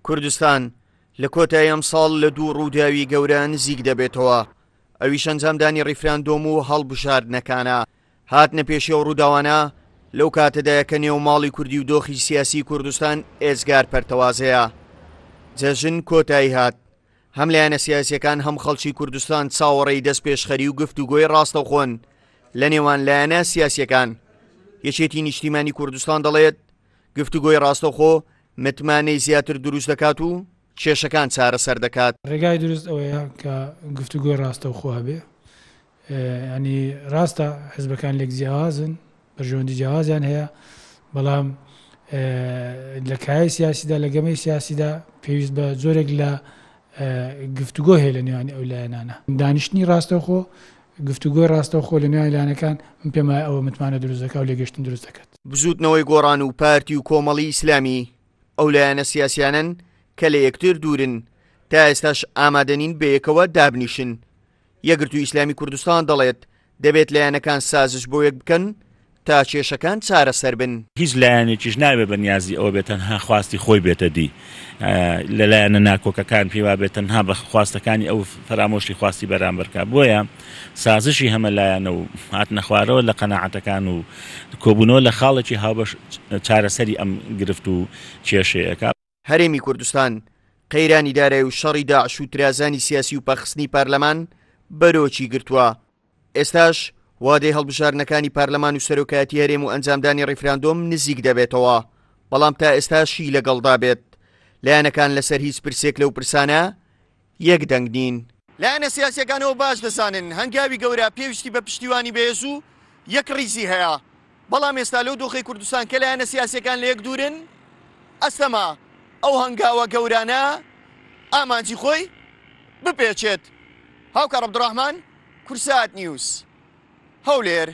کوردستان لە کۆتایی ئەم ساڵ لە دوو ڕووداوی گەورە نزیک دەبێتەوە. ئەویش ئەنجامدانی ڕیفراندۆم و هەڵبژاردنەکانە هاتنە پێشی ئەو ڕووداوانە لەو کاتەدایە کە نێو ماڵی کوردی و دۆخی سیاسی کوردستان ئێزگار پەرتەوازەیە. جەژن کۆتایی هات. هەم لایەنە سیاسیەکان هەم خەڵکی کوردستان چاوەڕێی دەست پێشخەری و گفتوگۆی ڕاستەوخۆن لە نێوان لایەنە سیاسیەکان. یەکێتی نیشتیمانی کوردستان دەڵێت گفتوگۆی ڕاستەوخۆ متمانەی زیاتر دروست دەکات و کێشەکان چارەسەر دەکات. ڕێگای دروست ئەوەیە کە گفتوگۆی ڕاستەوخۆ هەبێ، ینی ڕاستە حزبەکان لێک جیاوازن، بەرژەوەندی جیاوازیان هەیە، بەڵام لە کایە سیاسیدا لە گەمەی سیاسیدا پێویست بە زۆرێک لە گفتوگۆ هەیە لە نێوانی ئەو لایەنانە. دانیشتنی ڕاستەوخۆ، گفتوگۆی ڕاستەوخۆ لە نێوانی لایەنەکان من پێم وایە ئەوە متمانە دروست دەکات و لێگەشتن دروست دەکات. بزوتنەوەی گۆڕان و پارتی و کۆمەڵی ئیسلامی ئەو لایەنە سیاسیانن کە لە یەکتر دوورن تا ئێستاش ئامادەنین بە یەکەوە دابنیشن. یەکگرتووی ئیسلامی کوردستان دەڵێت دەبێت لایەنەکان سازش بۆ یەک بکەن تا کێشەکان چارەسەر بن. هیچ لایەنێکیش نابێت بە نیازی ئەوە بێت تەنها خواستی خۆی بێتە دی. لەلایەنە ناکۆکەکان پێوا بێت تەنها بە خواستەکانی ئەو فەرامۆشی خواستی بەرامبەرکە. بۆیە سازشی هەمە لایەنە و هاتنە خوارەوە لە قەناعەتەکان و کۆبوونەوە لە خاڵێکی هاوبەش چارەسەری ئەم گرفت و کێشەیەەکە. هەرێمی کوردستان قەیرانی دارایی و شەڕی داعش و ترازانی سیاسی و پەخستنی پارلەمان بەرۆکی گرتووە. ئێستاش وادەی هەڵبژاردنەکانی پارلەمان و سەرۆکایەتی هەرێم و ئەنجامدانی ڕیفراندۆم نزیک دەبێتەوە، بەڵام تا ئێستاشی لەگەڵدا بێت. لایەنەکان لەسەر هیچ پرسێک لەو پرسانە یەک دەنگ نین. لایەنە سیاسیەکانەوە باش دەزانن هەنگاوی گەورە پێویستی بە پشتیوانی بەهێز و یەک ڕیزی هەیە، بەڵام ئێستا لەو دۆخی کوردستان کە لایەنە سیاسیەکان لە یەک دوورن، ئەستەما ئەو هەنگاوە گەورانە ئامانجی خۆی بپێچێت. هاوکار عەبدوڕەحمان، کوردسات نیوز، هەولێر.